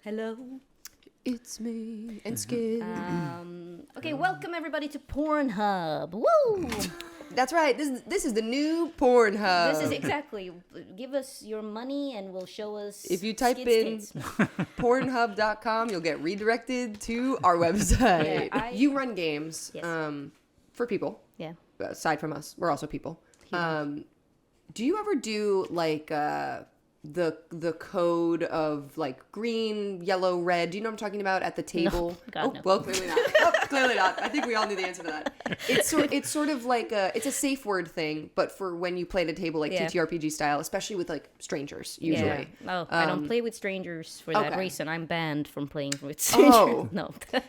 Hello. It's me and Skid. Okay, welcome everybody to Pornhub. Woo! That's right. This is the new Pornhub. This is exactly. Give us your money and we'll show us. If you type Skid's in tits. Pornhub.com, you'll get redirected to our website. Yeah, you run games Yes. for people. Yeah. Aside from us, we're also people. Yeah. Do you ever do like the code of like green, yellow, red? Do you know what I'm talking about at the table? God, no. Well, clearly not. Clearly not. I think we all knew the answer to that. It's sort of like it's a safe word thing, but for when you play at a table like Yeah. TTRPG style, especially with like strangers usually. Yeah. Oh, I don't play with strangers for that okay. reason. I'm banned from playing with strangers. Oh. No. But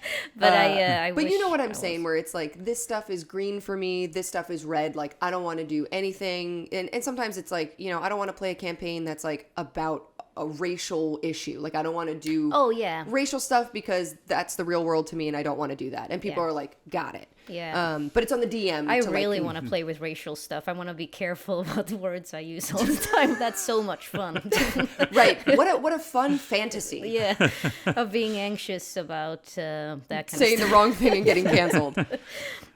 I But wish you know what I'm I saying, was. where it's like, this stuff is green for me, this stuff is red, like, I don't want to do anything. And sometimes it's like, you know, I don't want to play a campaign that's like about a racial issue. Like, I don't want to do Oh, yeah. racial stuff because that's the real world to me and I don't want to do that. And people Yeah. are like, got it. Yeah. But it's on the DM. I to, really like, want to play with racial stuff. I want to be careful about the words I use all the time. That's so much fun. Right. What a fun fantasy. Yeah, of being anxious about that kind Saying of the stuff. wrong thing and getting canceled.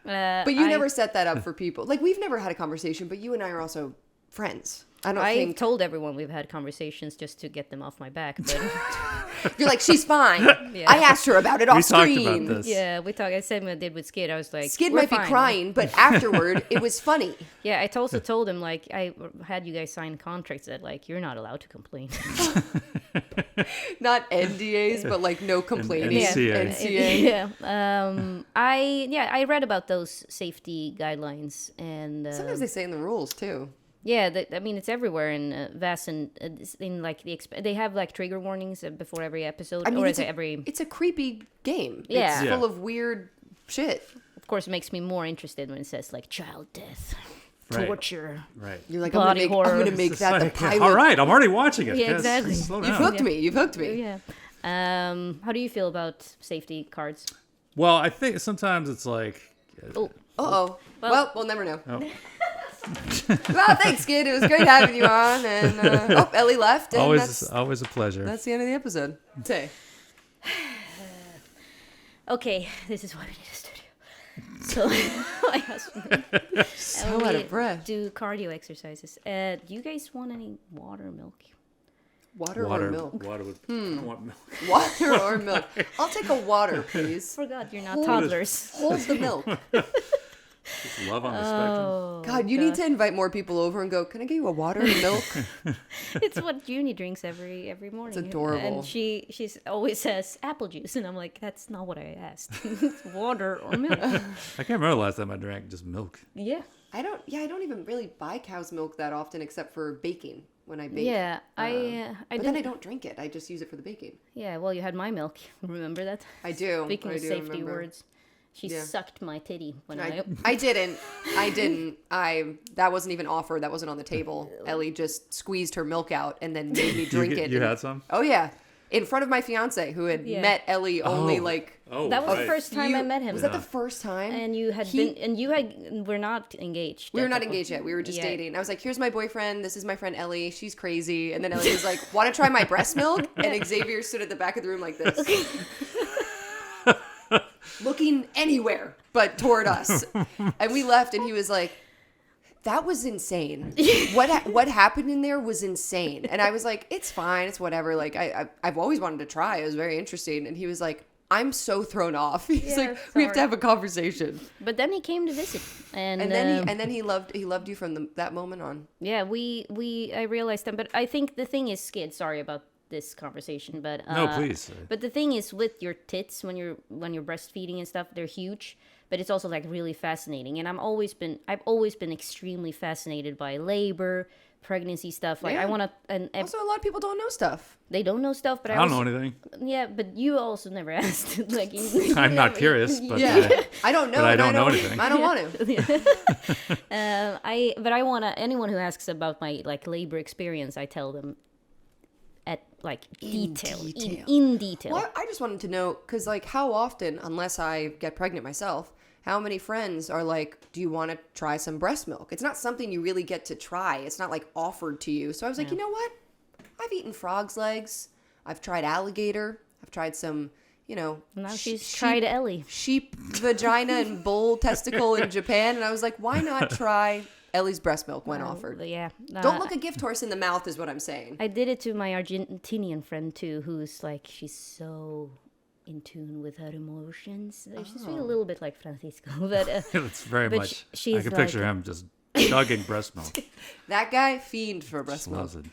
But you I- never set that up for people. Like, we've never had a conversation, but you and I are also friends. I I've told everyone we've had conversations just to get them off my back, but You're like, she's fine. Yeah. I asked her about it off We talked screen. about this. yeah, we talked. I said what I did with Skid. I was like, Skid "We're might be fine." crying, but afterward, it was funny. Yeah, I also told him like I had you guys sign contracts that like you're not allowed to complain. Not NDAs, but like no complaining. NCA. NCA. I read about those safety guidelines and Sometimes they say in the rules too. yeah, I mean it's everywhere in VAS and in like they have like trigger warnings before every episode I mean, or it's is it a, every. it's a creepy game. Yeah. It's Yeah. full of weird shit. Of course, it makes me more interested when it says like child death, Right. torture. Right. You're like, Body I'm horror. gonna make It's that the like, pilot. all right, I'm already watching it. Yeah, Guys, exactly. Slow You've down. hooked me. You've hooked me. Yeah. How do you feel about safety cards? Well, I think sometimes it's like, Oh, Uh-oh. Well, we'll never know. oh, Well, thanks, Skid. It was great having you on. And Ellie left. And always a pleasure. that's the end of the episode. Say. okay. This is why we need a studio. So my husband So out of breath. do cardio exercises. Do you guys want any water, milk? Water or milk? Water would, I don't want milk. Water or milk? I'll take a water, please. Forgot you're not toddlers. Hold the milk. Just love on the spectrum. Oh, God, you need to invite more people over and go, can I get you a water and milk? It's what Junie drinks every morning. adorable. And she's always says apple juice, and I'm like, that's not what I asked. It's water or milk. I can't remember the last time I drank just milk. Yeah. I don't even really buy cow's milk that often except for baking when I bake. Yeah, I But then I did. don't drink it. I just use it for the baking. Yeah, well, you had my milk. Remember that? I do. Speaking I of do safety remember. words, she Yeah. sucked my titty when I didn't. That wasn't even offered. That wasn't on the table. Ellie just squeezed her milk out and then made me drink it. You had some? Oh yeah. In front of my fiance who had Yeah. met Ellie only Oh. like Oh, That was the right. first time I met him. Was that the first time? And you had we're not engaged. We were at not that point. engaged yet. We were just Yeah. dating. I was like, here's my boyfriend. This is my friend Ellie. She's crazy. And then Ellie was like, want to try my breast milk? And Xavier stood at the back of the room like this. Looking anywhere but toward us. And we left and he was like, that was insane. What happened in there was insane. And I was like, it's fine. It's whatever. Like, I've always wanted to try. It was very interesting. And he was like, I'm so thrown off. He's Yeah, like, we have to sorry. have a conversation. But then he came to visit, and then he loved you from that moment on. yeah, I realized that. But I think the thing is, Skid. Sorry about this conversation, but No, please. But the thing is, with your tits, when you're breastfeeding and stuff, they're huge. But it's also like really fascinating, and I've always been extremely fascinated by labor, pregnancy stuff. Like Yeah. I want to, and Also, a lot of people don't know stuff. they don't know stuff, but I don't know anything. Yeah, but you also never asked. Like I'm not curious, but Yeah, I don't know. But I and don't know anything. I don't want to. I want to. Anyone who asks about my like labor experience, I tell them at like detail. In detail. Well, I just wanted to know because, like, how often, unless I get pregnant myself, how many friends are like, "Do you want to try some breast milk?" It's not something you really get to try. It's not like offered to you. So I was like, you know what? I've eaten frog's legs. I've tried alligator. I've tried some, Now she's tried Ellie. sheep vagina and bull testicle in Japan, and I was like, why not try Ellie's breast milk when offered? Yeah. Don't look a gift horse in the mouth is what I'm saying. I did it to my Argentinian friend too, who's like, she's so in tune with her emotions. She's really a little bit like Francisco, but It's very but much. she's I can like- picture him just chugging breast milk. That guy, fiend for breast milk. Loves it.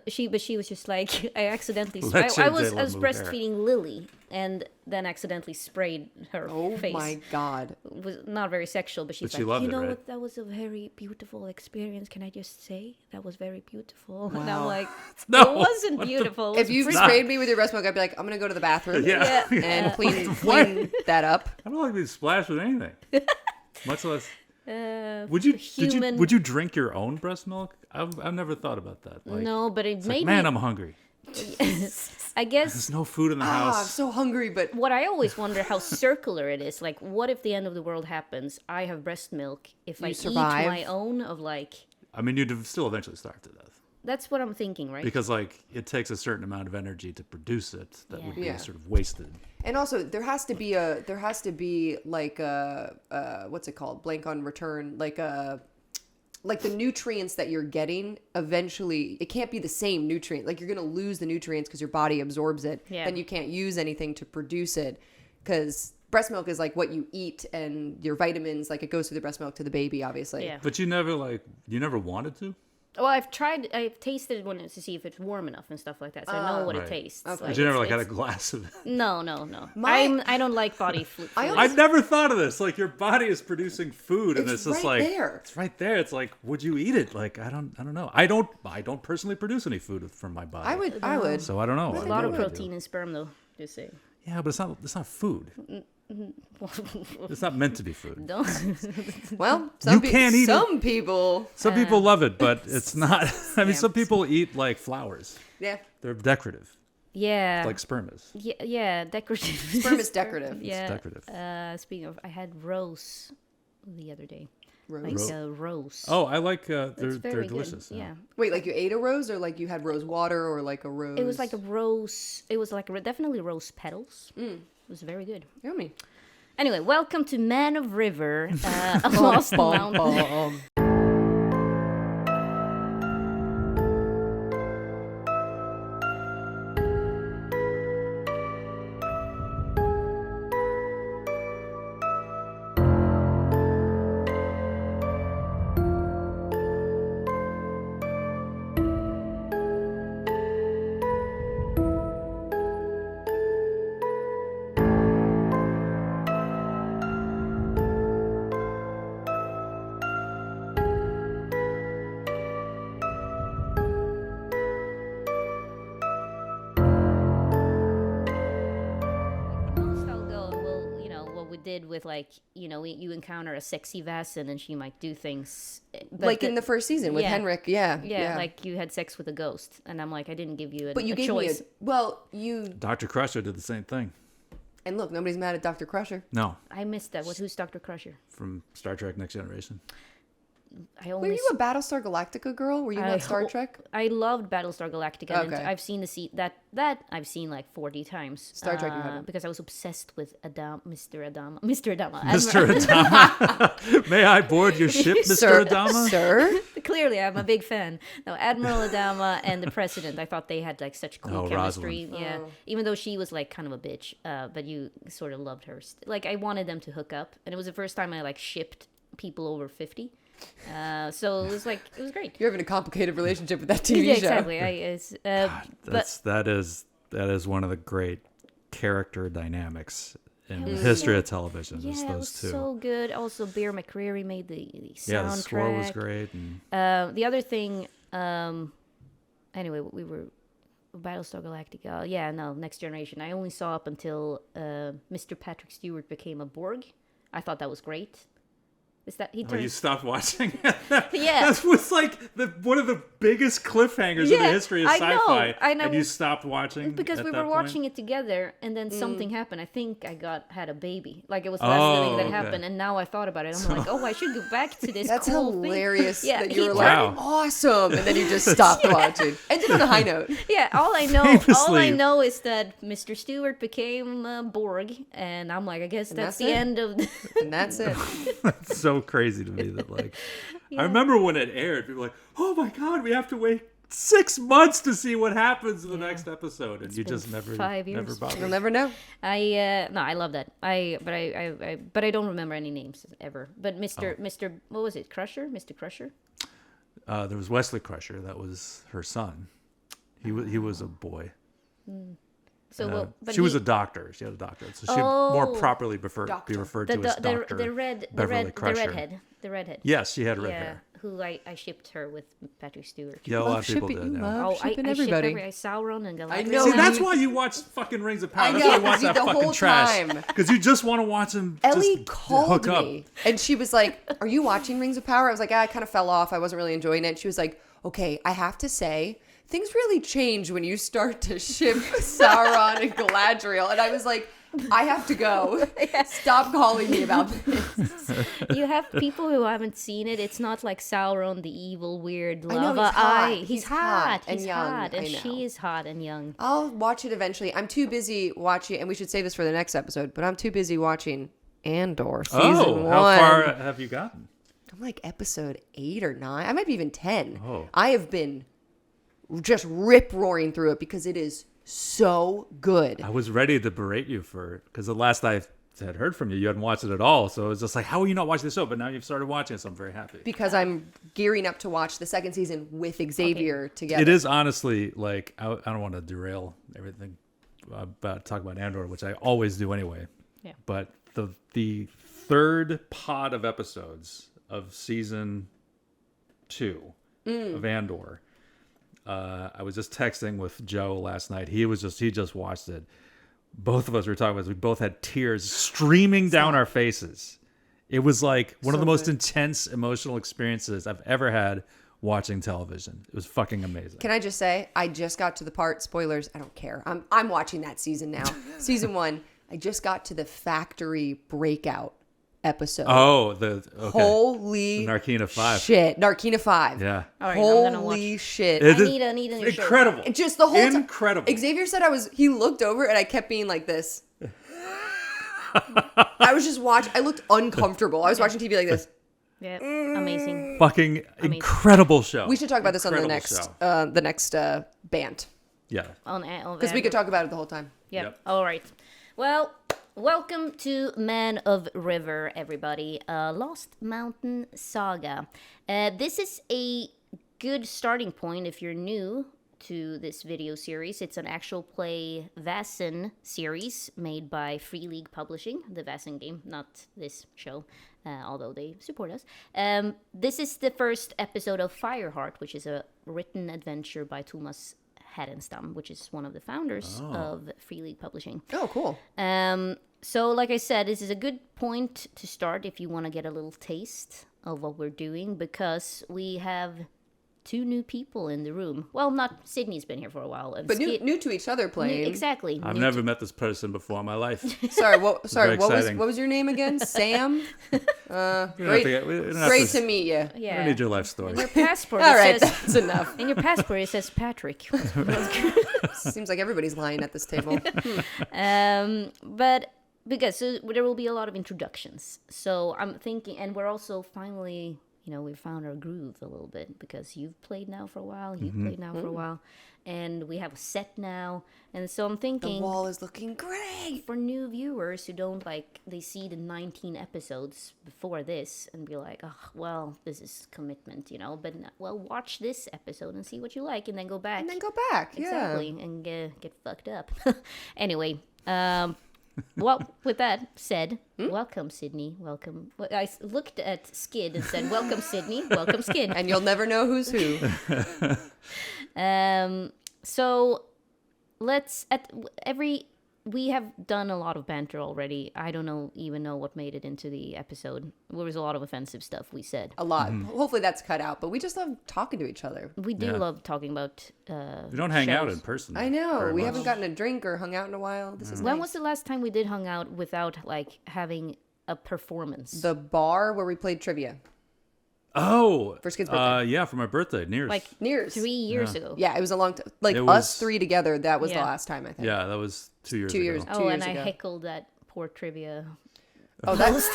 she was just like, I accidentally Leche I was de la mujer. breastfeeding Lily and then accidentally sprayed her Oh face. my God. It was not very sexual, but she's But she like, loved you it, know right? what, that was a very beautiful experience. Can I just say that was very beautiful? And I'm Wow. like, No, it wasn't beautiful. It If was you pretty- sprayed me with your breast milk, I'd be like, I'm going to go to the bathroom Yeah. and clean that up. I don't like being splashed with anything. Much less. Would human- you drink your own breast milk? I've never thought about that. Like, no, but it it's made like, man, me. I'm hungry. I guess There's no food in the I'm house. so hungry, but what I always wonder how circular it is. Like, what if the end of the world happens? I have breast milk. If I survive. eat my own, of like, I mean, you'd still eventually starve to death that's what I'm thinking, right? because like it takes a certain amount of energy to produce it that would be Yeah. sort of wasted. and also there has to be like a what's it called? Blank on return, like the nutrients that you're getting eventually it can't be the same nutrient. Like you're going to lose the nutrients because your body absorbs it. Yeah. Then you can't use anything to produce it because breast milk is like what you eat and your vitamins, like it goes through the breast milk to the baby, obviously. Yeah. But you never wanted to. Well, I've tasted it to see if it's warm enough and stuff like that, so I know what Right. it tastes. Okay. But you never it's- had a glass of it. No. My- I don't like body fluid. I never thought of this. Like your body is producing food, and It's it's just right like there. it's right there. It's like, would you eat it? Like I don't know. I don't personally produce any food from my body. I would. So I don't know. a lot of protein in sperm, though. Just saying. Yeah, but it's not food. It's not meant to be food. Don't. Well, You can't eat it. some people. Some people love it, but it's not. I mean, some people eat like flowers. Yeah. They're decorative, Yeah. like sperm is. Yeah, decorative. Sperm is decorative. Yeah. decorative. Speaking of, I had rose the other day. Rose. Like rose. Oh, I like. They're It's very delicious. good. Yeah. Wait, like you ate a rose or like you had rose water or like a rose? It was like a rose. It was like definitely rose petals. It was very good. Yummy. Anyway, welcome to Man of River, Lost Mountain. Most I'll go and we'll, what we did with like, you encounter a sexy Vasen and she might do things. But Like in the first season with yeah. Henrik. Yeah. Yeah, like you had sex with a ghost. And I'm like, I didn't give you But you a gave choice. me you Dr. Crusher did the same thing. and look, nobody's mad at Dr. Crusher. No, I missed that. Who's Dr. Crusher? from Star Trek: Next Generation. I Were only you a Battlestar Galactica girl? Were you not Star Trek? I loved Battlestar Galactica. And Okay. I've seen that I've seen like 40 times. Star Trek you haven't. Because I was obsessed with Mr. Adama. Mr. Adama. May I board your ship, Mr. Adama? Sir? Clearly, I'm a big fan. No, Admiral Adama and the president. I thought they had like such cool Oh, chemistry. Rosalind. Yeah, even though she was like kind of a bitch, but you sort of loved her. Like I wanted them to hook up, and it was the first time I like shipped people over 50. So it was great. You're having a complicated relationship with that TV Yeah, show. exactly. That is one of the great character dynamics in the history of television. is Yeah, it those was two. so good. Also, Bear McCreary made the soundtrack. Yeah, the score was great. And The other thing, anyway, we were Battlestar Galactica. Yeah, no, Next Generation. I only saw up until Mr. Patrick Stewart became a Borg. I thought that was great. Is that he Oh, you turns? stopped watching? Yeah. That was like one of the biggest cliffhangers in the Yeah, history of I know, sci-fi. I know. And you stopped watching Because at we that were point? watching it together, and then something happened. I think I had a baby. Like it was the last thing that okay. happened, and now I thought about it. I'm like, oh, I should go back to this. That's cool hilarious Thing. Yeah, that you were he like, Wow. awesome, and then you just stopped watching. Ended on a high note. Yeah, all I Famously. know is that Mr. Stewart became Borg, and I'm like, I guess that's that's the it. end of. And that's it. It's so crazy to me that like I remember when it aired, people were like, "Oh my god, we have to wait 6 months to see what happens in the next episode," and you been just never 5 years. never You'll bothered. never know. I love that. But I don't remember any names ever. But Mr. What was it? Crusher, Mr. Crusher. There was Wesley Crusher, that was her son. He was a boy. So well, but she was a doctor. She had a doctorate, so she more properly be referred to as Doctor the redhead. Yes, she had red hair. Who I shipped her with Patrick Stewart. Yeah, a lot of people shipping. did. You Yeah. love shipping everybody. Sauron and Galadriel. I know. See, you- that's why you watch fucking Rings of Power. I That's know, why you watch the that fucking whole trash. time. Because you just want to watch them Ellie just called hook up. me and she was like, "Are you watching Rings of Power?" I was like, I kind of fell off. I wasn't really enjoying it. She was like, "Okay, I have to say, things really change when you start to ship Sauron and Galadriel." And I was like, I have to go. Stop calling me about this. You have people who haven't seen it. It's not like Sauron, the evil, weird I know, lava he's hot. eye. He's hot. and He's young. hot. And I know. she is hot and young. I'll watch it eventually. I'm too busy watching, and we should save this for the next episode, but I'm too busy watching Andor season 1. How far have you gotten? I'm like episode 8 or 9. I might be even 10. Oh. I have been just rip-roaring through it because it is so good. I was ready to berate you for it because the last I had heard from you, you hadn't watched it at all. So it was just like, how are you not watching the show? But now you've started watching it, so I'm very happy. Because I'm gearing up to watch the second season with Xavier together. It is honestly like I don't want to derail everything about talk about Andor, which I always do anyway. Yeah. But the third pod of episodes of season 2 of Andor. I was just texting with Joe last night. He just watched it. Both of us were talking about it. We both had tears streaming down our faces. It was like one of the most intense emotional experiences I've ever had watching television. It was fucking amazing. Can I just say, I just got to the part, spoilers, I don't care. I'm watching that season now. Season 1, I just got to the factory breakout episode. Oh, okay. Holy Narkina 5. shit. Narkina 5. Yeah. All right, I'm gonna watch. Holy shit. It I is need a new shirt. incredible. And just the whole time. Incredible. Xavier said he looked over and I kept being like this. I was just I looked uncomfortable. I was watching TV like this. Yeah, amazing. Fucking incredible show. We should talk about this on the Incredible next show. band. Yeah. Because we could talk about it the whole time. Yep. All right. Well, welcome to Man of River, everybody. Lost Mountain Saga. This is a good starting point if you're new to this video series. It's an actual play Vaesen series made by Free League Publishing, the Vaesen game, not this show, although they support us. This is the first episode of FIREHEART, which is a written adventure by Tomas Härenstam, which is one of the founders of Free League Publishing. Oh, cool. So, like I said, this is a good point to start if you want to get a little taste of what we're doing, because we have 2 new people in the room. Well, not Sydney's been here for a while, and But new to each other playing. Exactly. I've never met this person before in my life. Sorry, what Very was exciting. your name again? Sam? We don't Great, have we don't have great to meet you. I don't Yeah. need your life story. In your passport, All it right, says. that's enough. In your passport, it says Patrick. Seems like everybody's lying at this table. But because there will be a lot of introductions, so I'm thinking, and we're also finally, we found our groove a little bit, because you've played now for a while, played now for a while, and we have a set now, and so I'm The thinking wall is looking great. for new viewers who don't they see the 19 episodes before this and be like, oh, well, this is commitment, but watch this episode and see what you like, and then go back. And then go back. Exactly, and get fucked up. Anyway, well, with that said, welcome, Sydney. Welcome. Well, I looked at Skid and said, welcome, Sydney. Welcome, Skid. And you'll never know who's who. So let's, at every we have done a lot of banter already. I don't even know what made it into the episode. There was a lot of offensive stuff we said. A lot. Hopefully that's cut out. But we just love talking to each other. We do love talking about. We don't hang out in person. I know. very We much. haven't gotten a drink or hung out in a while. This is When nice. was the last time we did hung out without like having a performance? The bar where we played trivia. Oh, For Skid's birthday. yeah, for my birthday, nears. Like Nears. 3 years ago. Yeah, it was a long time. Like It us was- 3 together, that was the Yeah. last time, I think. Yeah, that was 2 years 2 ago. years. Oh, and years I ago. heckled that poor trivia. Oh, that's...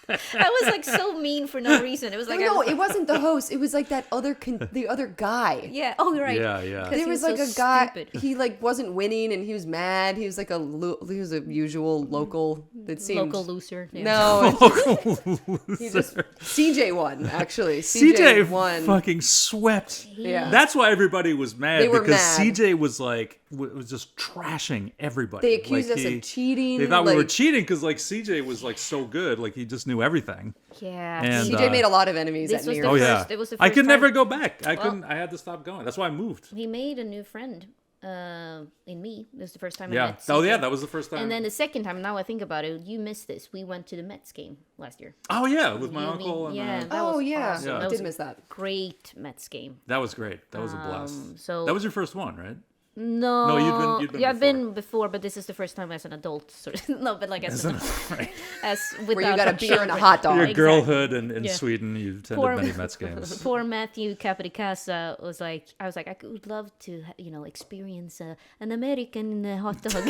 I was like so mean for no reason. It was like no, it wasn't the host. It was like that other the other guy. yeah. Oh, you're right. Yeah, yeah. 'Cause There he was so like a guy. stupid. He like wasn't winning, and he was mad. He was like he was a usual local that seemed Local loser. Yeah. No, he just CJ won actually. CJ won. fucking swept. Yeah. That's why everybody was mad. They were because mad. CJ was like was just trashing everybody. They accused Like, us of cheating. They thought we were like, cheating because like CJ was like so good, like he just knew everything. Yeah. And, CJ made a lot of enemies This at was New the Oh Year's. yeah, first- it was the I first could never time- go back. I Well- couldn't. I had to stop going. That's why I moved. He made a new friend in me. This was the first time I Yeah. met Oh CJ. yeah, that was the first time. And then the second time, now I think about it, you missed this. We went to the Mets game last year. oh yeah, with my You uncle. mean- And, yeah. That Oh was yeah, awesome. Yeah. That I was did miss that. Great Mets game. that was great. That was a blast. So That was your first one, right? no, you'd been yeah, I've before. been before, but this is the first time as an adult. Sort of, no, but like as an, Right. as Where you without got a beer and a hot dog. Your Exactly. girlhood in Yeah. Sweden, you attended Poor- many Mets games. Poor Matthew Capodicasa was like, I was like, I would love to, experience an American hot dog.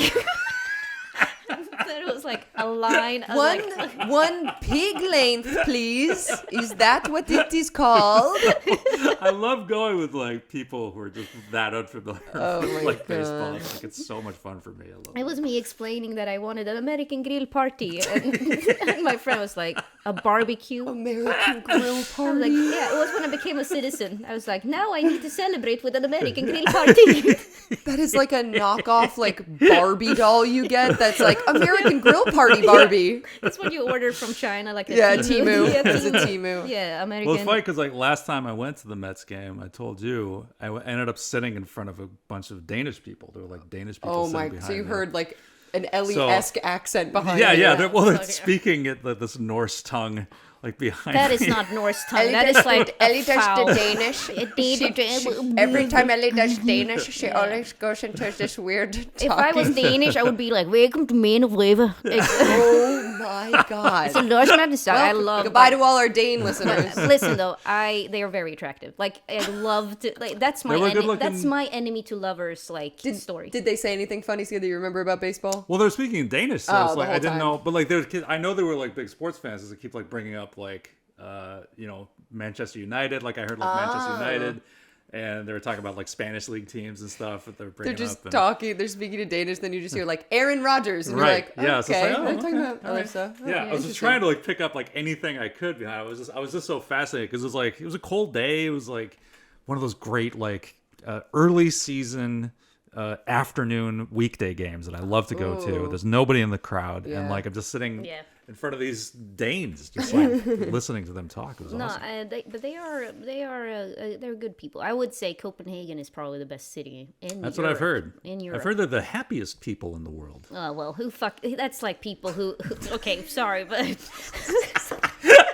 That was like a line. I was like, One pig length, please. Is that what it is called? I love going with like people who are just that unfamiliar Oh with my like baseball. God. Like it's so much fun for me. I love it was me explaining that I wanted an American grill party, and my friend was like, a barbecue. American grill I was party. like, yeah, it was when I became a citizen. I was like, now I need to celebrate with an American grill party. That is like a knockoff like Barbie doll you get. That's like American grill party Barbie. That's what you order from China, like a Yeah, Temu. Timu. Yeah, It's a Timu. Yeah, American. Well, it's funny because like last time I went to the Mets game, I told you I ended up sitting in front of a bunch of Danish people. There were like Danish people. Oh sitting my! behind So you me. heard like an Ellie-esque accent behind Yeah, you. yeah. Well, they're Okay. speaking it like this Norse tongue, like behind. That is me. not Norse tongue. Ellie That does is like Ellie a does foul. the Danish. Every time Ellie does Danish, she always goes into this weird talking. If I was Danish, I would be like, "Welcome to Man of River." Oh my god! So Lost Mountain Saga. I Well, love. goodbye to all our Dane listeners. Listen though, they are very attractive. Like I love to. Like that's my They were enemy. good-looking. That's my enemy to lovers. Like story. Did they say anything funny that you remember about baseball? Well, they're speaking in Danish, so Oh, it's the like I whole didn't time. know. But like, there's kids. I know they were like big sports fans, as they keep like bringing up like, Manchester United. Like I heard like Manchester United, and they were talking about like Spanish league teams and stuff that they're They're bringing just up. And, talking. They're speaking in Danish. Then you just hear like Aaron Rodgers, and Right, you're like, yeah, so it's okay, like, oh, they're talking okay, about other stuff. yeah, I was just interesting. trying to like pick up like anything I could behind. I was just so fascinated because it was a cold day. It was like one of those great like early season afternoon weekday games that I love to go to. Ooh. There's nobody in the crowd, Yeah. and like I'm just sitting Yeah. in front of these Danes, just like listening to them talk. It was No, awesome. they're good people. I would say Copenhagen is probably the best city in That's Europe. what I've heard. In Europe. I've heard they're the happiest people in the world. Oh well, that's like people who okay, sorry, but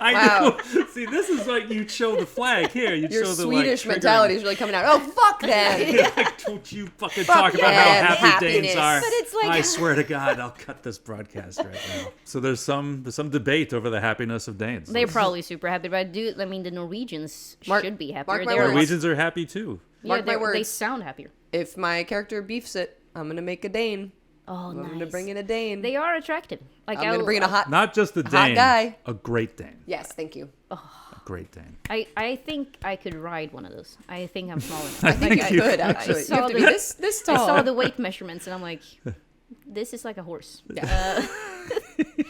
I Wow. know. See, this is like you show the flag here. You Your show the Swedish like, mentality is really coming out. Oh, fuck them. like, don't you fucking talk about them, how happy Danes happiness. are. But it's like- I swear to God, I'll cut this broadcast right now. So there's some debate over the happiness of Danes. they're probably super happy. But the Norwegians Mark- should be happier. mark my They're- words. Norwegians are happy too. Mark my they words. sound happier. If my character beefs it, I'm gonna make a Dane. Oh, I'm nice. gonna bring in a Dane. They are attractive. Like I'm gonna bring in a hot. Not just a hot Dane, guy. a Great Dane. Yes, thank you. A Great Dane. I think I could ride one of those. I think I'm small enough. I think Like, you I- could actually. You saw have to be the- this I tall. saw the weight measurements and I'm like, this is like a horse. Yeah.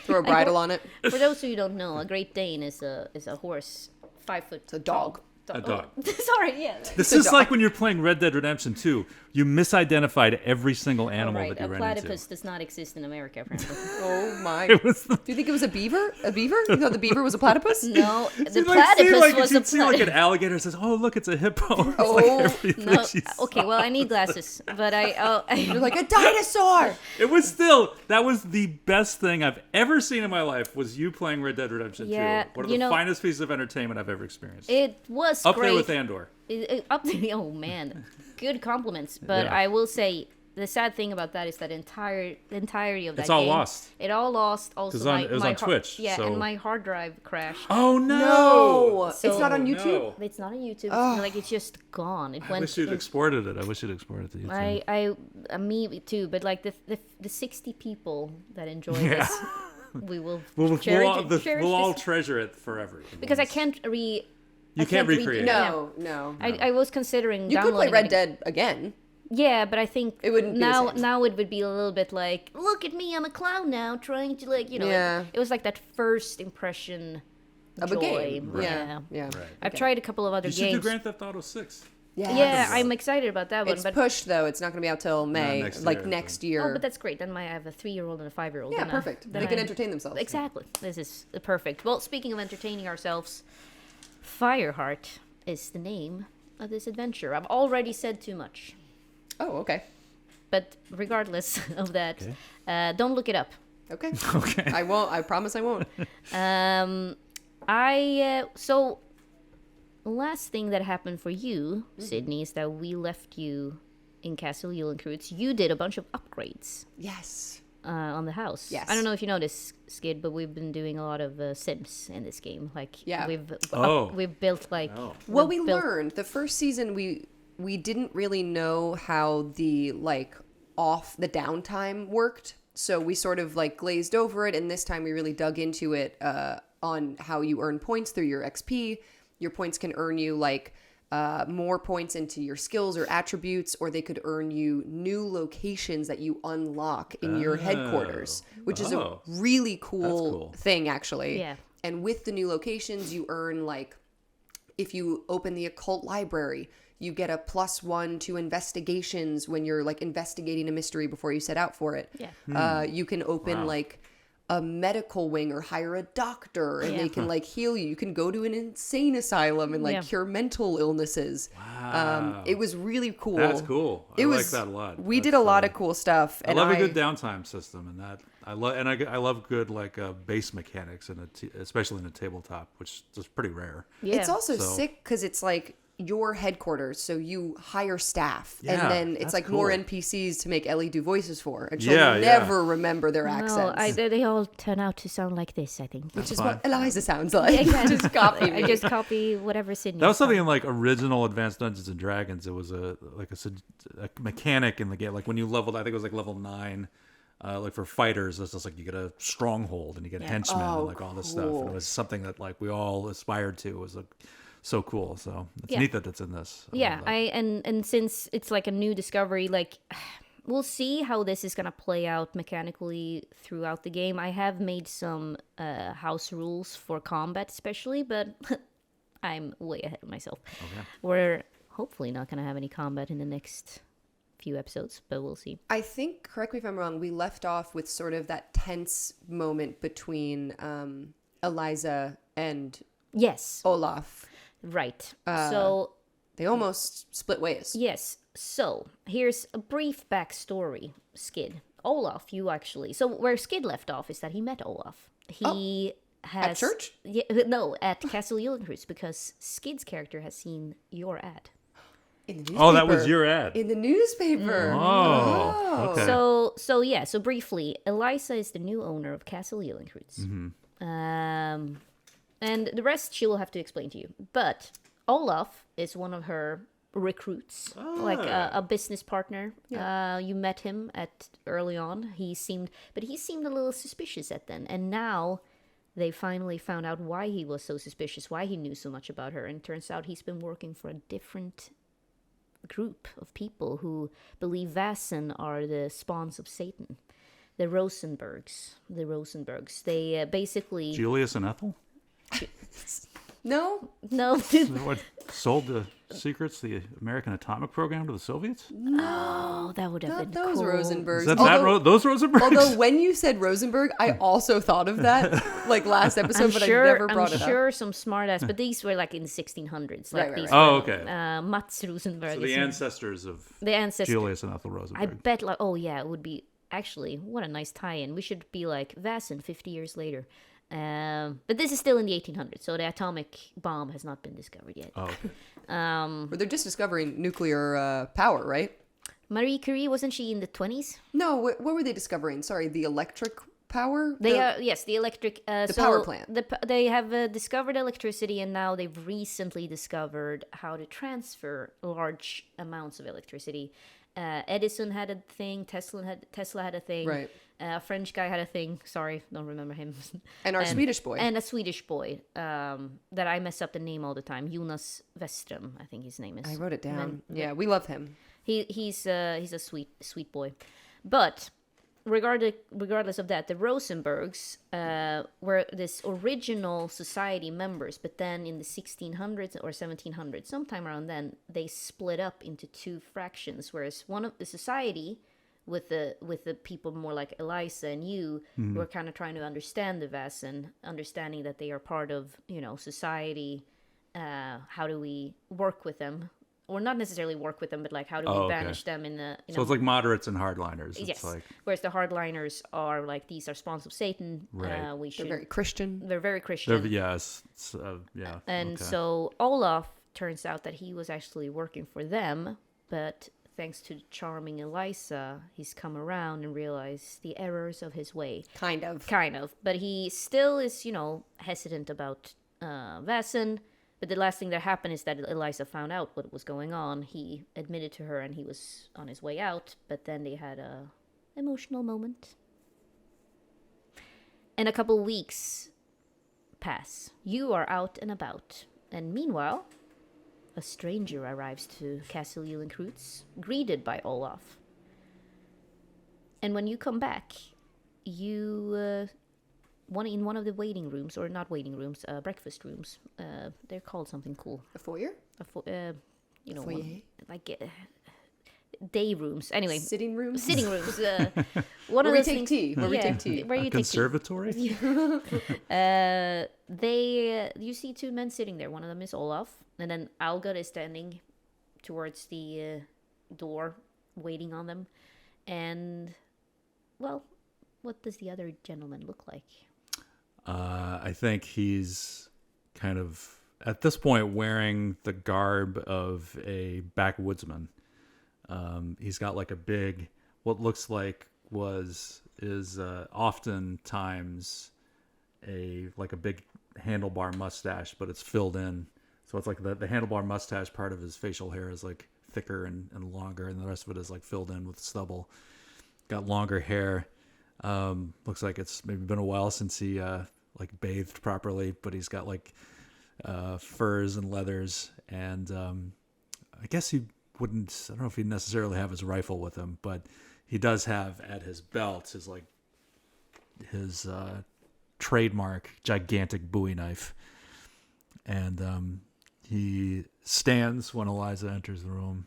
Throw a bridle on it. For those who don't know, a Great Dane is a horse, 5 foot. It's a dog. A dog. Sorry, yeah. This a is dog. like when you're playing Red Dead Redemption 2. You misidentified every single All animal right, that you a ran platypus into. does not exist in America, apparently. Oh my! It was the, Do you think it was a beaver? A beaver? You thought the beaver was a platypus? No, the see, platypus was a you'd see like an platypus. alligator says, "Oh, look, it's a hippo." It's Oh, like everything No, she okay, saw. well, I need glasses, but You're like a dinosaur. It was that was the best thing I've ever seen in my life. Was you playing Red Dead Redemption 2? Yeah, One of you the know, finest pieces of entertainment I've ever experienced. it was Up great. there with Andor. Up to oh man, good compliments. But Yeah. I will say the sad thing about that is that the entirety of that It's all game, lost. It all lost. Also, 'Cause my, it was my on Twitch, Yeah, so- and my hard drive crashed. Oh No, no! it's not on YouTube. No. It's not on YouTube. Oh. Like it's just gone. It I wish you'd exported it. I wish you'd exported it to YouTube. Me too. But like the 60 people that enjoy Yeah. this, we will We'll cherish all this. treasure it forever. Because I can't You can't recreate it. No. I was considering You could play downloading Red it. Dead again. Yeah, but I think It wouldn't be the now. same. Now it would be a little bit like, look at me, I'm a clown now, trying to like, Yeah. it was like that first impression Of a joy. game. Yeah. Yeah. Right. I've tried a couple of other You should do games. Grand Theft Auto 6. Yeah, I'm excited about that one. It's But pushed though. It's not going to be out till May, next like year, next so- year. oh, but that's great. Then I have a 3-year-old and a 5-year-old. yeah, then perfect. then They can I- entertain themselves. Exactly. This is perfect. Well, speaking of entertaining ourselves, FIREHEART is the name of this adventure. I've already said too much. Oh, okay. But regardless of that, Okay. don't look it up. Okay. Okay. I won't. I promise I won't. So last thing that happened for you, Sydney, is that we left you in Castle Egerkrans. You did a bunch of upgrades Yes. on the house. Yes. I don't know if you noticed, Skid, but we've been doing a lot of Sims in this game. Like, Yeah. we've built like. Oh. Well, we've we built- learned the first season. We didn't really know how the the downtime worked, so we sort of like glazed over it. And this time we really dug into it on how you earn points through your XP. Your points can earn you more points into your skills or attributes, or they could earn you new locations that you unlock in your headquarters, which is a Oh. really That's cool cool. thing, actually. Yeah. And with the new locations, you earn if you open the occult library, you get a +1 to investigations when you're investigating a mystery before you set out for it. Yeah. You can open Wow. a medical wing or hire a doctor and Yeah. they can heal you. You can go to an insane asylum and Yeah. cure mental illnesses. Wow. It was really cool. That's cool. I It like was that a lot. We did That's, a lot of cool stuff. I And love a good downtime system, and that I love good base mechanics especially in a tabletop, which is pretty rare. Yeah. It's also So- sick because it's your headquarters, so you hire staff, Yeah, and then it's that's more cool. NPCs to make Ellie do voices for, and she'll Yeah, yeah. never remember their No, accents, they all turn out to sound like this, I think. which is fine. what Eliza sounds like. Exactly. Just copy me. I just copy whatever Sydney. That was something in original Advanced Dungeons and Dragons. It was a mechanic in the game. Like when you leveled, I think it was level 9. For fighters, it's just you get a stronghold and you get henchmen Oh, and all this stuff. cool. And it was something that we all aspired to. It was so cool. So it's Yeah. neat that it's in this. I Yeah, love that. and since it's a new discovery, we'll see how this is gonna play out mechanically throughout the game. I have made some house rules for combat, especially, but I'm way ahead of myself. Okay. We're hopefully not gonna have any combat in the next few episodes, but we'll see. I think, correct me if I'm wrong, we left off with sort of that tense moment between Eliza and Yes, Olaf. right. So They almost split ways. yes, so here's a brief backstory. Skid, Olaf, you actually. So where Skid left off is that he met Olaf. He has church? Yeah, no, at Castle Egerkrans, because Skid's character has seen your ad. In the Oh, that was newspaper. your ad. In the newspaper. Oh, okay. So briefly, Eliza is the new owner of Castle Egerkrans. And the rest she will have to explain to you. But Olaf is one of her recruits, a business partner. You met him early on. He seemed a little suspicious at then, and now they finally found out why he was so suspicious, why he knew so much about her, and it turns out he's been working for a different group of people who believe Vasen are the spawns of Satan. The Rosenbergs. They Julius and Ethel? No? no. What sold the secrets the American atomic program to the Soviets? Oh, that would have Not been those cool. Rosenbergs. Is that those Rosenbergs? Although when you said Rosenberg, I also thought of that like last episode, but I never brought it up. I'm sure some smartass, but these were like in the 1600s. Like Right. these Oh, were, okay. Mats Rosenberg. So the ancestors of Julius and Ethel I Rosenberg. bet, like, oh yeah, it would be actually what a nice tie-in. We should be like Vasen 50 years later. But this is still in the 1800s, so the atomic bomb has not been discovered yet. Oh, okay. Or they're just discovering nuclear power, right? Marie Curie, wasn't she in the 20s? No, what were they discovering? Sorry, the electric power? They are, yes, the electric... the power plant. They have discovered electricity, and now they've recently discovered how to transfer large amounts of electricity. Edison had a thing, Tesla had a thing. Right. A French guy had a thing. Sorry, don't remember him. And our Swedish boy. And a Swedish boy that I mess up the name all the time. Jonas Westrom, I think his name is. I wrote it down. And, yeah, we love him. He's a sweet boy. But regardless of that, the Rosenbergs were this original society members, but then in the 1600s or 1700s, sometime around then, they split up into two fractions. Whereas one of the society with the people more like Eliza and you, who are kind of trying to understand the Vasen, understanding that they are part of society. How do we work with them? Or not necessarily work with them, but like how do we banish them in a... So it's like moderates and hardliners. It's yes. like... Whereas the hardliners are like, these are spawns of Satan. Right. They're very Christian. They're very Christian. Yes. Yeah. And okay. so Olaf turns out that he was actually working for them, but thanks to charming Eliza, he's come around and realized the errors of his way. Kind of. But he still is, hesitant about Vasen. But the last thing that happened is that Eliza found out what was going on. He admitted to her and he was on his way out. But then they had a emotional moment. And a couple weeks pass. You are out and about. And meanwhile, a stranger arrives to Castle Eulenkreuz, greeted by Olaf. And when you come back, you... in one of the waiting rooms, or not waiting rooms, breakfast rooms. They're called something cool. A foyer? Foyer? Foyer? Day rooms. Anyway. Sitting rooms? Sitting rooms. Where we take tea. Where we take tea. Where you take conservatory? tea. You see two men sitting there. One of them is Olaf. And then Algot is standing towards the door, waiting on them. And, well, what does the other gentleman look like? I think he's kind of, at this point, wearing the garb of a backwoodsman. He's got like a big, what looks like is oftentimes a big handlebar mustache, but it's filled in. So it's like the handlebar mustache part of his facial hair is like thicker and longer, and the rest of it is like filled in with stubble. Got longer hair. Looks like it's maybe been a while since he bathed properly, but he's got like furs and leathers, and I guess he wouldn't. I don't know if he'd necessarily have his rifle with him, but he does have at his belt his trademark gigantic Bowie knife, and he stands when Eliza enters the room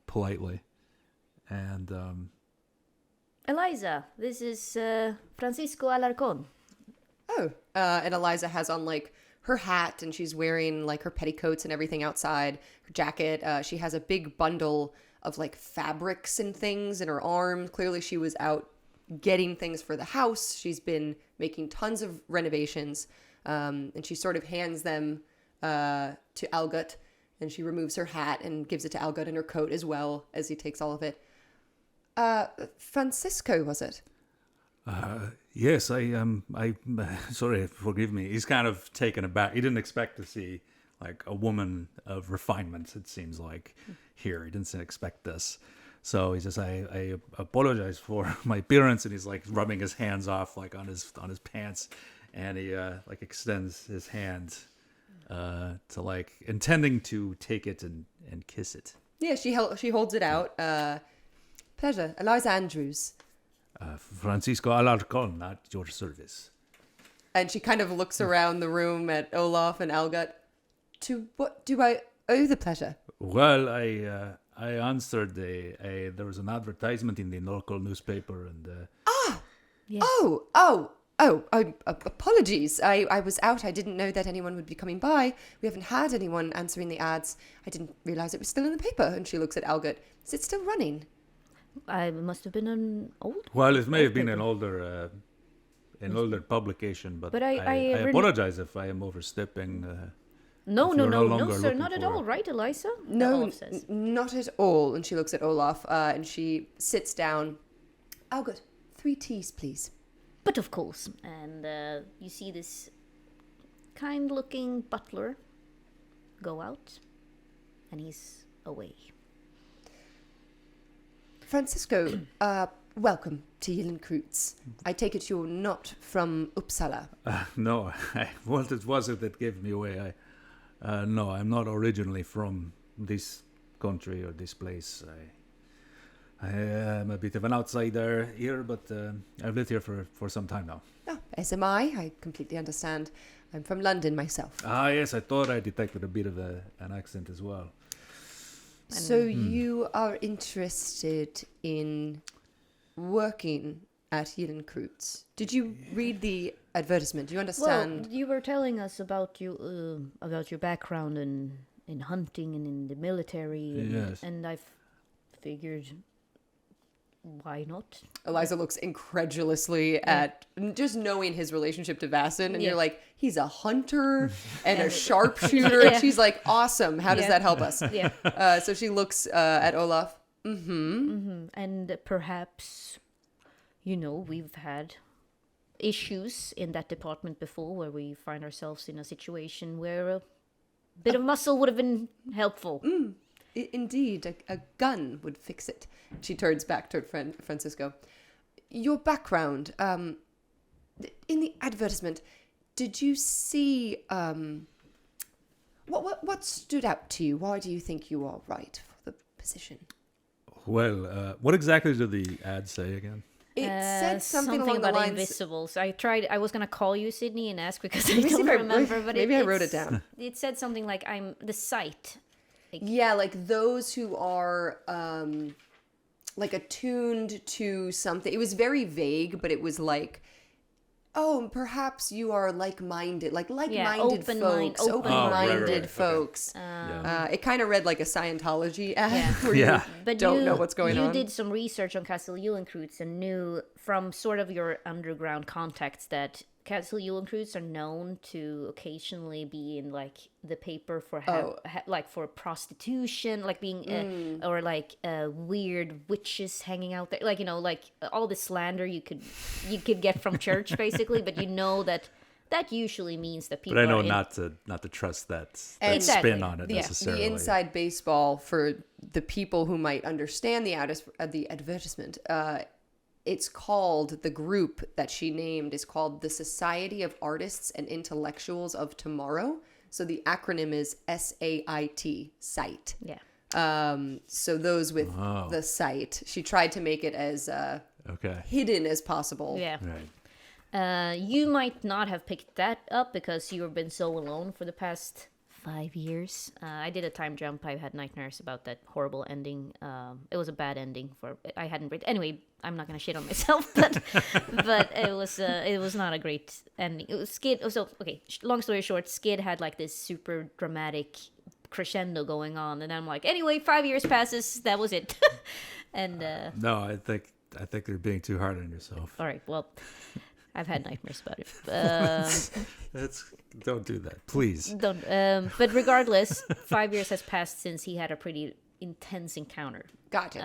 politely, and. Eliza, this is Francisco Alarcon. Oh, and Eliza has on like her hat, and she's wearing like her petticoats and everything outside, her jacket. She has a big bundle of like fabrics and things in her arm. Clearly she was out getting things for the house. She's been making tons of renovations, and she sort of hands them to Algot, and she removes her hat and gives it to Algot and her coat as well as he takes all of it. Francisco, was it? Yes, sorry, forgive me. He's kind of taken aback. He didn't expect to see like a woman of refinement, it seems like, here. He didn't expect this. So he says, I apologize for my appearance, and he's like rubbing his hands off like on his pants, and he like extends his hand to like intending to take it and kiss it. Yeah, she holds it out. Pleasure. Eliza Andrews. Francisco Alarcon, at your service. And she kind of looks around the room at Olaf and Algot. To what do I Oh, the pleasure. Well, I answered there was an advertisement in the local newspaper, and Yes. Apologies. I was out. I didn't know that anyone would be coming by. We haven't had anyone answering the ads. I didn't realize it was still in the paper. And she looks at Algot. Is it still running? I must have been an old. well, it may have been paper. an older publication, but I I really- apologize if I am overstepping. No, if no, you're no, no no, longer sir, looking not at for- all, right, Eliza? No, Olaf says. not at all. And she looks at Olaf and she sits down. Algot, 3 teas, please. But of course, and you see this kind-looking butler go out, and he's away. Francisco, welcome to Egerkrans. I take it you're not from Uppsala. No, what it was it that gave me away. No, I'm not originally from this country or this place. I am a bit of an outsider here, but I've lived here for some time now. Oh, as am I. I completely understand. I'm from London myself. Ah, yes, I thought I detected a bit of an accent as well. So you are interested in working at Egerkrans. Did you read the advertisement? Do you understand? Well, you were telling us about your background in hunting and in the military, and, Yes. and I figured, why not? Eliza looks incredulously at just knowing his relationship to Vasson, and Yeah. you're like, he's a hunter and a sharpshooter. And Yeah. she's like, awesome. How does Yeah. that help us? Yeah, So she looks at Olaf. Mm-hmm. and perhaps, we've had issues in that department before, where we find ourselves in a situation where a bit of muscle would have been helpful. Indeed, a gun would fix it. She turns back toward Francisco. Your background, in the advertisement, did you see what stood out to you? Why do you think you are right for the position? Well, what exactly did the ad say again? It said something along the about lines. invisibles. I was gonna call you Sydney and ask because I Let me see don't if remember, but maybe I wrote it it's- down. It said something like I'm the site. Yeah, like those who are like attuned to something. It was very vague, but it was like, oh, perhaps you are like-minded folks, open-minded right. folks. Yeah. It kind of read like a Scientology ad Yeah. where Yeah. But don't know what's going on. You did some research on Castle Eulenkreuts and knew from sort of your underground contacts that Castle Eulenkreuts are known to occasionally be in like the paper for like for prostitution, like being or like weird witches hanging out there, like like all the slander you could get from church basically. But that usually means that people. But I know are not to trust that Exactly. spin on it necessarily. The inside baseball for the people who might understand the advertisement. It's called, the group that she named is called the Society of Artists and Intellectuals of Tomorrow. So the acronym is SAIT, SITE. Yeah. So those with the site, she tried to make it as Okay. hidden as possible. Yeah. Right. You might not have picked that up because you've been so alone for the past 5 years. I did a time jump. I had nightmares about that horrible ending. It was a bad ending. I hadn't read. Anyway, I'm not gonna shit on myself, but it was not a great ending. It was Skid. So okay. Long story short, Skid had like this super dramatic crescendo going on, and I'm like, anyway, 5 years passes. That was it. And No, I think you're being too hard on yourself. all right, well. I've had nightmares about it. Don't do that, please. Don't. But regardless, 5 years has passed since he had a pretty intense encounter. Got it.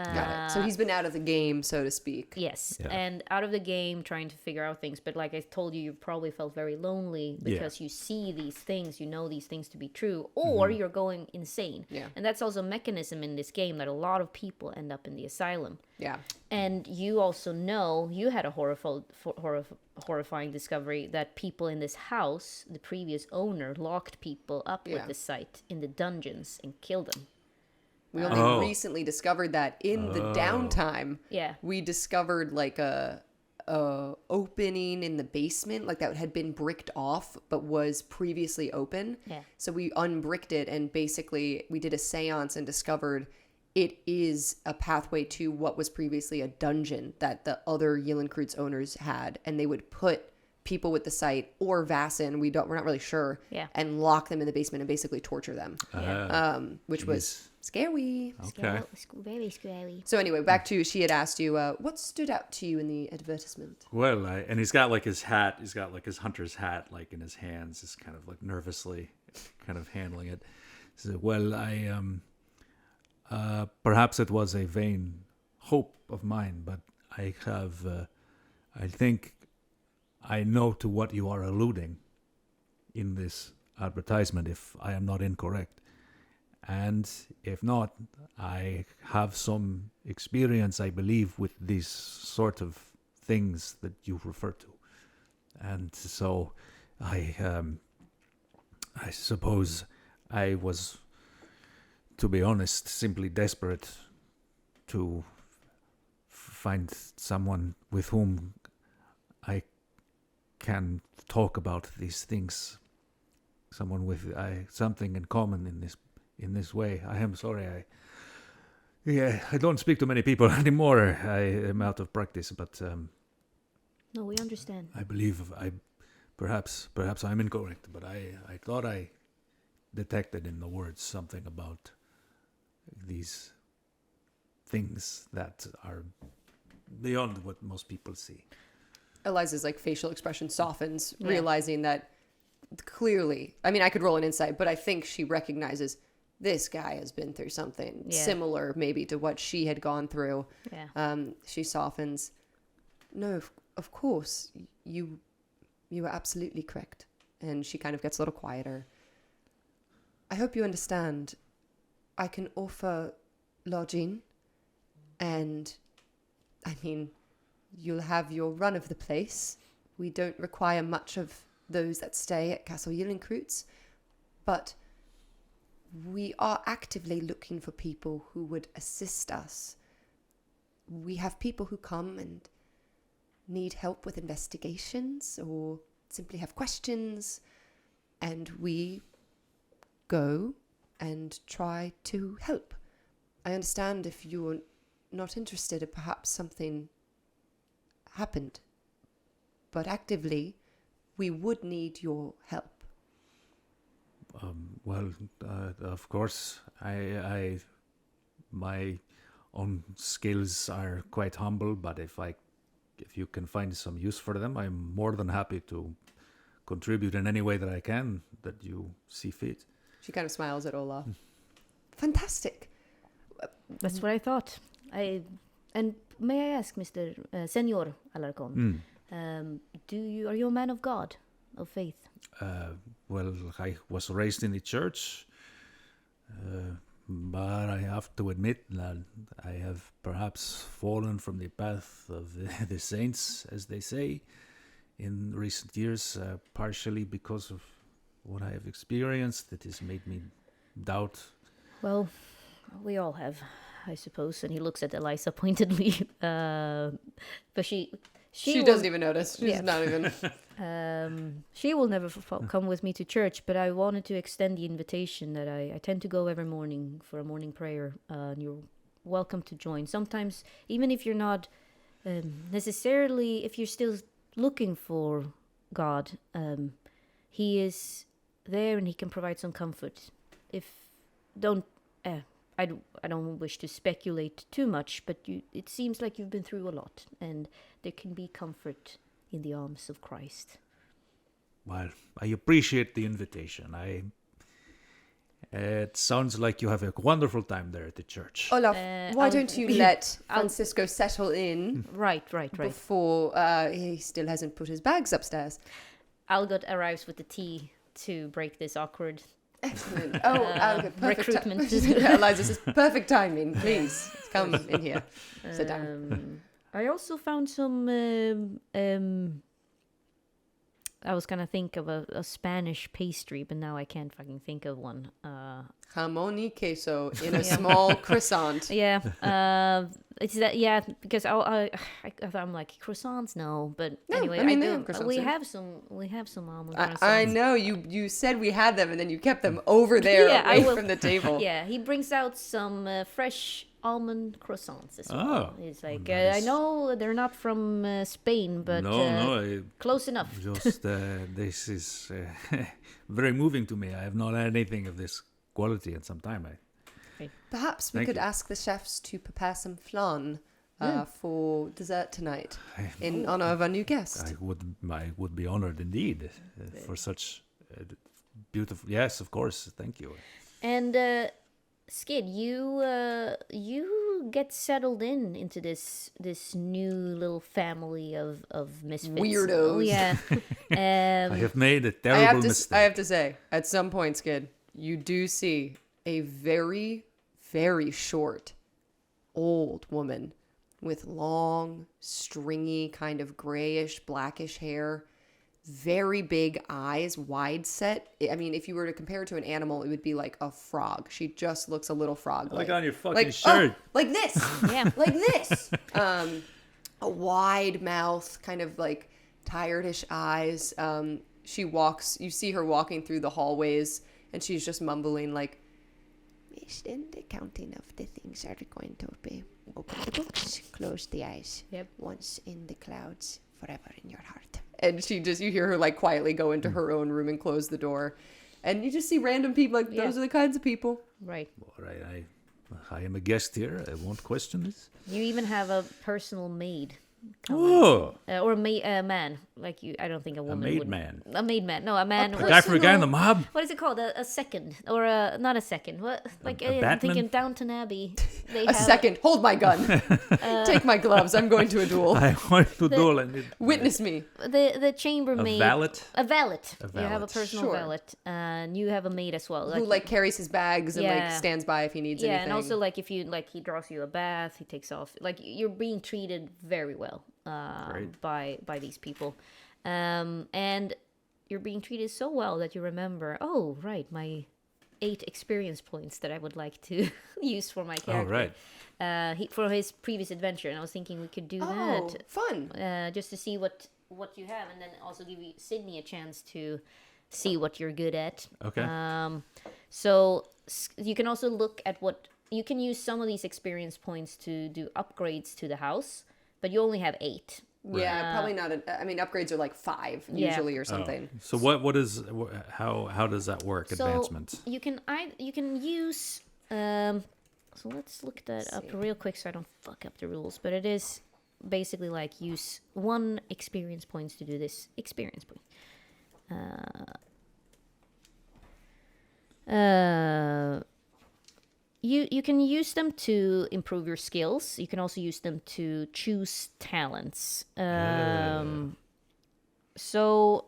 So he's been out of the game, so to speak. Yes, Yeah. and out of the game, trying to figure out things. But like I told you, you probably felt very lonely because you see these things, you know these things to be true, or you're going insane. Yeah. And that's also a mechanism in this game that a lot of people end up in the asylum. Yeah. And you also know you had a horrifying discovery that people in this house, the previous owner, locked people up with the site in the dungeons and killed them. We only recently discovered that in the downtime. Yeah. We discovered like a opening in the basement, like that had been bricked off but was previously open. Yeah. So we unbricked it, and basically we did a seance and discovered it is a pathway to what was previously a dungeon that the other Yellenkreutz's owners had, and they would put people with the sight or Vasen, we're not really sure, Yeah. and lock them in the basement and basically torture them, which was scary. Okay. Very scary. So anyway, back to, she had asked you, what stood out to you in the advertisement? Well, and he's got like his hat. He's got like his hunter's hat, like in his hands, just kind of like nervously, kind of handling it. He said, "Well, perhaps it was a vain hope of mine, but I have, I think, I know to what you are alluding in this advertisement, if I am not incorrect. And if not, I have some experience, I believe, with these sort of things that you refer to. And so I suppose I was, to be honest, simply desperate to find someone with whom I can talk about these things, someone with something in common in this way. I am sorry, I don't speak to many people anymore. I am out of practice, but No, we understand. I believe perhaps I'm incorrect, but I thought I detected in the words something about these things that are beyond what most people see. Eliza's like facial expression softens, realizing that clearly, I mean, I could roll an insight, but I think she recognizes this guy has been through something similar maybe to what she had gone through. Yeah. She softens. No, of course, you are absolutely correct. And she kind of gets a little quieter. I hope you understand. I can offer lodging, and I mean, you'll have your run of the place. We don't require much of those that stay at Castle Yellenkreuz, but we are actively looking for people who would assist us. We have people who come and need help with investigations or simply have questions, and we go and try to help. I understand if you're not interested, or perhaps something happened, but actively we would need your help. Well, of course, I my own skills are quite humble, but if you can find some use for them, I'm more than happy to contribute in any way that I can, that you see fit. She kind of smiles at Olaf. Fantastic. That's what I thought. And may I ask, Mr. Senor Alarcon, are you a man of God, of faith? Well, I was raised in the church, but I have to admit that I have perhaps fallen from the path of the saints, as they say, in recent years, partially because of what I have experienced that has made me doubt. Well, we all have, I suppose. And he looks at Eliza pointedly, but she doesn't even notice. She's not even. She will never come with me to church, but I wanted to extend the invitation that I tend to go every morning for a morning prayer. And you're welcome to join. Sometimes, even if you're not necessarily, if you're still looking for God, He is there and He can provide some comfort. I don't wish to speculate too much, but it seems like you've been through a lot, and there can be comfort in the arms of Christ. Well, I appreciate the invitation. It sounds like you have a wonderful time there at the church. Olaf, why don't you let Francisco settle in? Right. Before he still hasn't put his bags upstairs. Algot arrives with the tea to break this awkward Excellent. Oh, Algot, perfect recruitment. Eliza says, perfect timing. Please, come in here. Sit down. I also found some I was gonna think of a Spanish pastry, but now I can't fucking think of one. Jamón y queso in a small croissant. Yeah, it's that. Yeah, because I'm like croissants, no. But No, anyway, I mean, I they do. have croissants, We yeah. have some. We have some almond croissants. I know you said we had them, and then you kept them over there Yeah, I away will- from the table. Yeah, he brings out some fresh almond croissants as well. Oh, He's like, nice. I know they're not from Spain, but no, close enough. just this is very moving to me. I have not had anything of this quality in some time. Perhaps we Thank could you. ask the chefs to prepare some flan for dessert tonight in Oh. honor of our new guest. I would be honored indeed for such beautiful. Yes, of course. Thank you. And Skid, you get settled into this new little family of misfits. Weirdos. Oh, yeah. I have made a I terrible have to mistake. say, at some point, Skid, you do see a very, very short, old woman with long, stringy, kind of grayish, blackish hair, very big eyes, wide set. I mean, if you were to compare it to an animal, it would be like a frog. She just looks a little frog. Like on your fucking like, shirt. like this. Yeah. Like this. A wide mouth, kind of like tired-ish eyes. She walks, you see her walking through the hallways, and she's just mumbling like, then the counting of the things are going to be open the books, close the eyes. Yep. Once in the clouds, forever in your heart. And she just, you hear her like quietly go into her own room and close the door. And you just see random people, like, those Yeah. are the kinds of people. Right. All right, I am a guest here. I won't question this. You even have a personal maid. Oh, Or a man, like you. I don't think a woman maid would. man. A maid man. No, a man. a guy for a guy in the mob. What is it called? A second, or not a second? What? Like a I'm Batman? thinking Downton Abbey. They A have second. Hold my gun. Take my gloves. I'm going to a duel. I want to duel and Witness me. the chambermaid. valet? A valet. A You have a valet. personal Sure. valet, and you have a maid as well. Who like carries his bags and like Yeah. stands by if he needs yeah, anything. and also like if you like, he draws you a bath, he takes off. Like you're being treated very well Great. by these people, and you're being treated so well that you remember. Oh, right, my 8 experience points that I would like to use for my character. right. For his previous adventure, and I was thinking we could do Oh, that fun. just to see what you have, and then also give you Sydney a chance to see what you're good at. Okay. So you can also look at what you can use some of these experience points to do upgrades to the house, but you only have 8. Yeah, probably not. I mean, upgrades are like 5 Yeah. usually or something. So what is how does that work? Advancement. So you can use. So let's look that up real quick so I don't fuck up the rules. But it is basically like use 1 experience points to do this experience point. You can use them to improve your skills. You can also use them to choose talents. So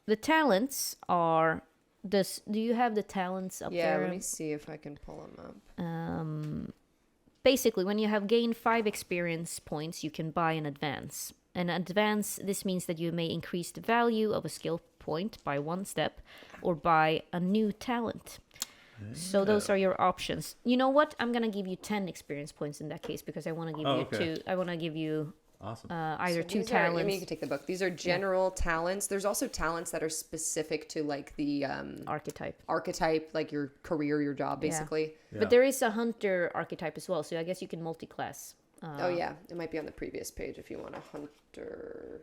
the talents are this. Do you have the talents up Yeah, there? let me see if I can pull them up. Basically, when you have gained 5 experience points, you can buy an advance. An advance, this means that you may increase the value of a skill point by 1 step or buy a new talent. So those are your options. You know what? I'm going to give you 10 experience points in that case because I want to give you okay. 2. I want to give you Awesome. either 2 These are, I talents. mean, you can take the book. These are general talents. There's also talents that are specific to like the Archetype. archetype, like your career, your job, basically. But there is a hunter archetype as well, so I guess you can multi-class. Oh yeah, it might be on the previous page if you want a hunter.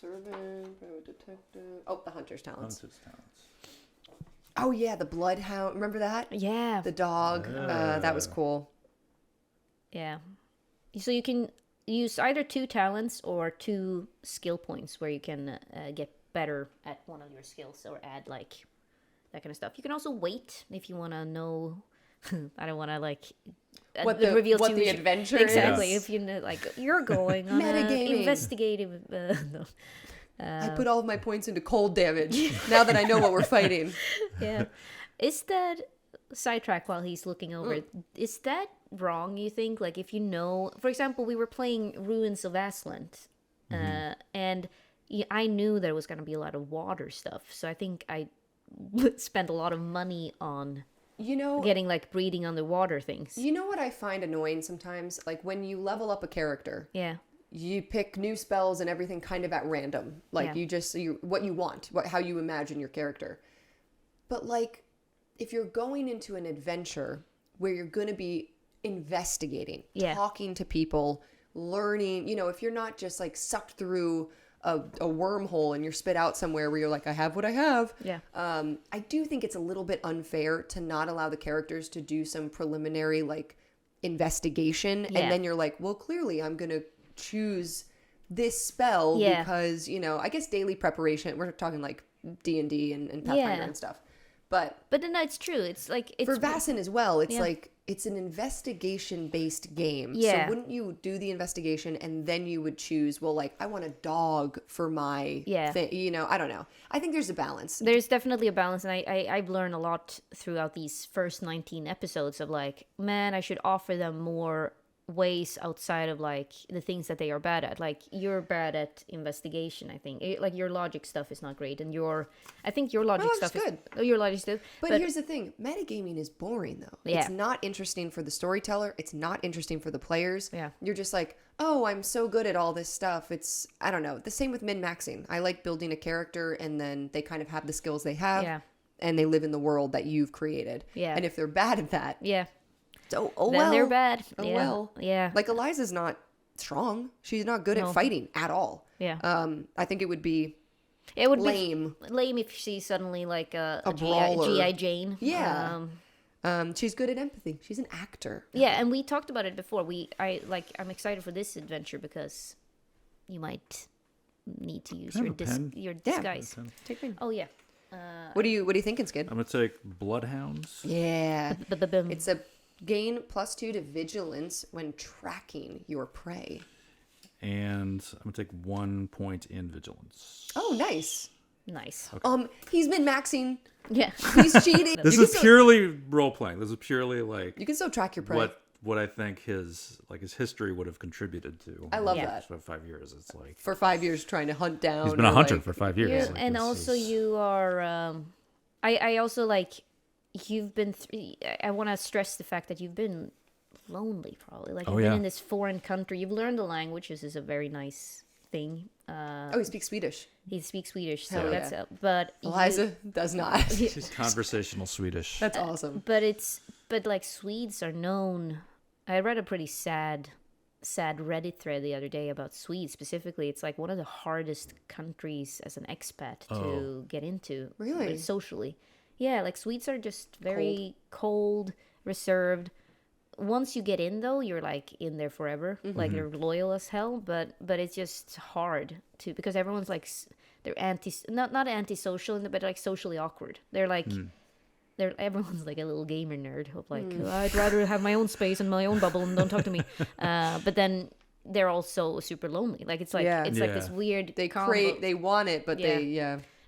Servant, private detective. Oh, the hunter's talents. Hunter's talents. Oh yeah, the bloodhound. Remember that? Yeah. The dog. That was cool. Yeah. So you can use either 2 talents or 2 skill points where you can get better at one of your skills or add like that kind of stuff. You can also wait if you want to know. I don't want to like What the much. adventure Exactly. is. If you know, like you're going on an Metagaming. investigative. No. I put all of my points into cold damage. Now that I know what we're fighting. Yeah. Is that sidetrack while he's looking over it? Is that wrong, you think? Like if you know, for example, we were playing Ruins of Aslant And I knew there was going to be a lot of water stuff, so I think I spent a lot of money on getting like breathing underwater things. You know what I find annoying sometimes? Like when you level up a character, you pick new spells and everything kind of at random. Like what you want, how you imagine your character. But like if you're going into an adventure where you're going to be investigating, talking to people, learning, if you're not just like sucked through a wormhole and you're spit out somewhere where you're like, I have what I have. I do think it's a little bit unfair to not allow the characters to do some preliminary like investigation. And then you're like, well, clearly I'm going to choose this spell because, I guess daily preparation, we're talking like D&D and Pathfinder and stuff. But then it's true. It's like for Vaesen as well. It's like it's an investigation-based game. So wouldn't you do the investigation and then you would choose? Well, like I want a dog for my thing. I don't know. I think there's a balance. There's definitely a balance, and I've learned a lot throughout these first 19 episodes of like, man, I should offer them more ways outside of like the things that they are bad at. Like you're bad at investigation, I think. Like your logic stuff is not great, and I think your logic stuff is good. Your logic stuff. But here's the thing: metagaming is boring though. It's not interesting for the storyteller. It's not interesting for the players. You're just like, oh, I'm so good at all this stuff. It's, I don't know. The same with min-maxing. I like building a character and then they kind of have the skills they have and they live in the world that you've created. And if they're bad at that, so, then they're bad. Well. Like Eliza's not strong. She's not good at fighting at all. I think it would be lame. Lame if she's suddenly like a G.I. Jane. She's good at empathy. She's an actor. And we talked about it before. I'm excited for this adventure because you might need to use your disguise. Take me. Oh yeah. What are you thinking, Skid? I'm gonna take Bloodhounds. Yeah. It's a gain +2 to vigilance when tracking your prey. And I'm gonna take 1 point in vigilance. Oh, nice. Okay. He's been maxing. Yeah. He's cheating. This is purely role playing. This is purely like you can still track your prey. What I think his history would have contributed to. I love that. For 5 years, it's like for 5 years trying to hunt down. He's been a hunter for 5 years. And also you are. I also like. You've been. I want to stress the fact that you've been lonely, probably. Like you've been in this foreign country. You've learned the language. This is a very nice thing. He speaks Swedish. He speaks Swedish, so that's. But Eliza does not. She's conversational Swedish. That's awesome. But like Swedes are known. I read a pretty sad Reddit thread the other day about Swedes specifically. It's like one of the hardest countries as an expat to get into. Really? Socially. Yeah, like Swedes are just very cold, reserved. Once you get in, though, you're like in there forever. Mm-hmm. Like they're loyal as hell, but it's just hard to because everyone's like they're not antisocial, but like socially awkward. They're like everyone's like a little gamer nerd. Of like I'd rather have my own space and my own bubble and don't talk to me. But then they're also super lonely. Like it's like like this weird. They want it, but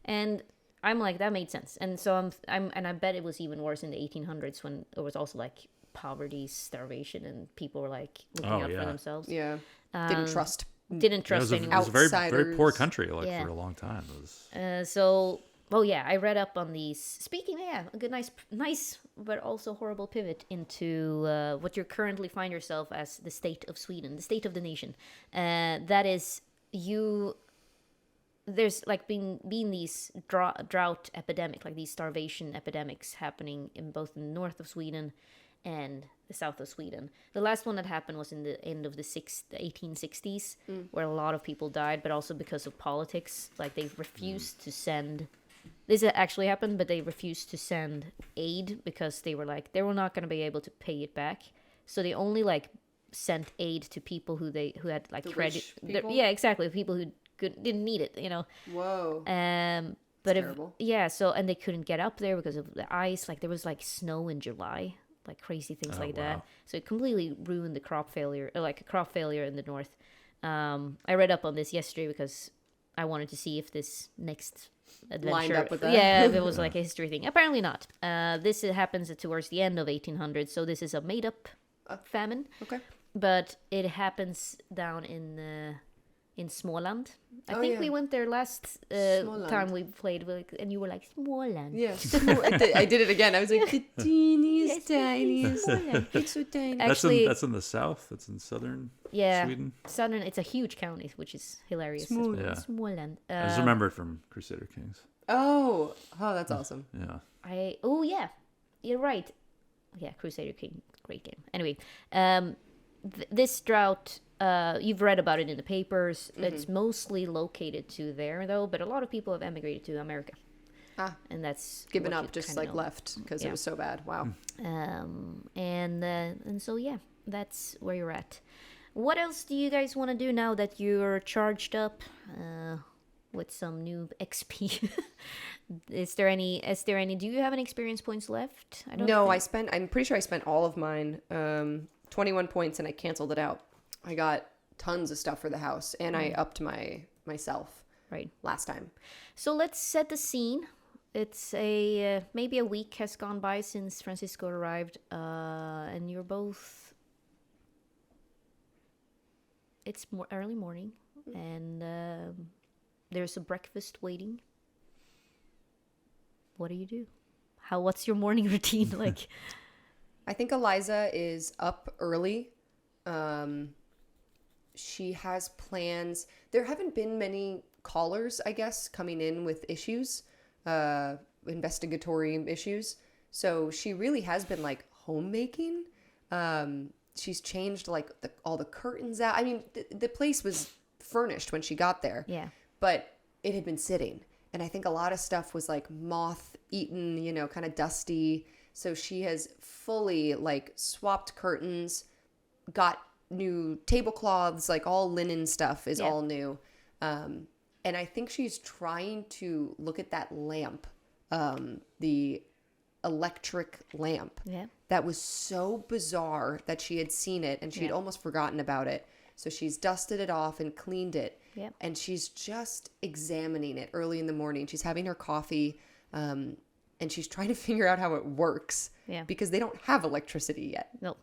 and. I'm like, that made sense. And so and I bet it was even worse in the 1800s when it was also like poverty, starvation, and people were like looking out for themselves. Yeah. Didn't trust anyone. It was a very, very poor country for a long time. I read up on these. Speaking, a good, nice, but also horrible pivot into what you currently find yourself as the state of Sweden, the state of the nation. That is, there's like been these drought epidemic, like these starvation epidemics happening in both the north of Sweden and the south of Sweden. The last one that happened was in the end of the 1860s, where a lot of people died, but also because of politics. Like they refused to send. This actually happened, but they refused to send aid because they were like they were not going to be able to pay it back. So they only like sent aid to people who had like the credit. People? Yeah, exactly. People who didn't need it, Whoa. But terrible. And they couldn't get up there because of the ice. Like there was like snow in July, like crazy things that. So it completely ruined the crop failure in the north. I read up on this yesterday because I wanted to see if this next adventure lined up with that. Yeah, if it was like a history thing. Apparently not. This happens towards the end of 1800, so this is a made up famine. Okay. But it happens down in in Småland. I Oh, think yeah. we went there last Småland. time we played, and you were like, Småland. Yeah, I did it again. I was like, the teeniest, tiniest. Småland. It's so tiny. Actually, that's in the south. That's in southern yeah, Sweden. Southern, it's a huge county, which is hilarious. Småland. Yeah. Småland. I just remembered from Crusader Kings. Oh, that's awesome. Yeah. Yeah, you're right. Yeah, Crusader King, great game. Anyway, this drought, you've read about it in the papers. It's mostly located to there, though, but a lot of people have emigrated to America. And that's Given what up, you just kinda like know. left because it was so bad. Wow. And so yeah, that's where you're at. What else do you guys want to do now that you're charged up with some new XP? Is there any? Do you have any experience points left? I don't No, think. I'm pretty sure I spent all of mine, 21 points, and I canceled it out. I got tons of stuff for the house, and I upped myself Right. last time. So let's set the scene. It's maybe a week has gone by since Francisco arrived, and you're both. It's early morning, and there's a breakfast waiting. What do you do? What's your morning routine like? I think Eliza is up early. She has plans. There haven't been many callers, I guess, coming in with issues, investigatory issues. So she really has been like homemaking. She's changed like all the curtains out. I mean, the place was furnished when she got there. Yeah. But it had been sitting. And I think a lot of stuff was like moth eaten, kind of dusty. So she has fully like swapped curtains, got new tablecloths, like all linen stuff is all new. And I think she's trying to look at that lamp, the electric lamp. Yeah. That was so bizarre that she had seen it and she'd almost forgotten about it. So she's dusted it off and cleaned it. Yep. And she's just examining it early in the morning. She's having her coffee, and she's trying to figure out how it works. Yeah. Because they don't have electricity yet. No.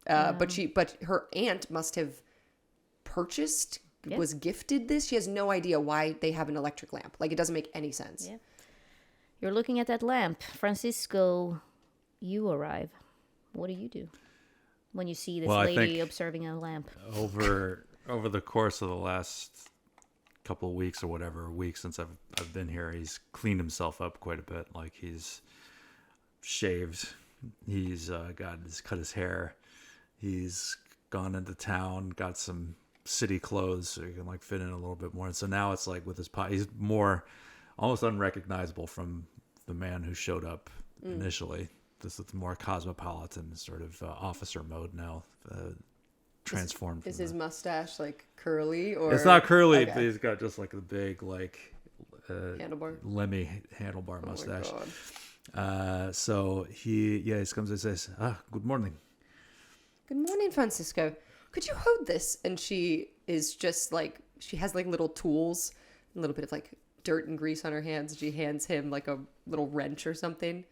But her aunt must have purchased, was gifted this. She has no idea why they have an electric lamp. Like, it doesn't make any sense. Yeah. You're looking at that lamp. Francisco, you arrive. What do you do when you see this lady observing a lamp? Over the course of the last couple of weeks or whatever weeks since I've been here, he's cleaned himself up quite a bit. Like, he's shaved, he's cut his hair, he's gone into town, got some city clothes so he can like fit in a little bit more. And so now it's like with his pot, he's more almost unrecognizable from the man who showed up initially. This is more cosmopolitan sort of officer mode now. Transformed. Is his mustache like curly or? It's not curly, Okay. but he's got just like a big Handlebar. Lemmy handlebar Oh my mustache. God. So he comes and says, "Good morning." Good morning, Francisco. Could you hold this? And she is just like, she has like little tools, a little bit of like dirt and grease on her hands. She hands him like a little wrench or something.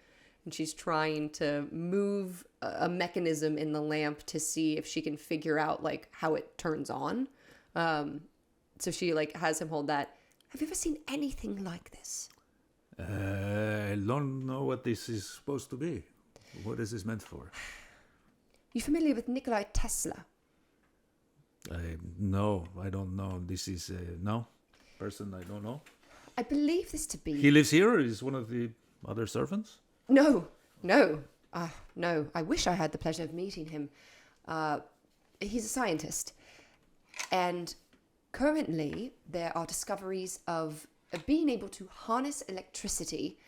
And she's trying to move a mechanism in the lamp to see if she can figure out like how it turns on. So she like has him hold that. Have you ever seen anything like this? I don't know what this is supposed to be. What is this meant for? You familiar with Nikola Tesla? No, I don't know. This is no person I don't know. I believe this to be... He lives here, or is one of the other servants? No. I wish I had the pleasure of meeting him. He's a scientist. And currently, there are discoveries of being able to harness electricity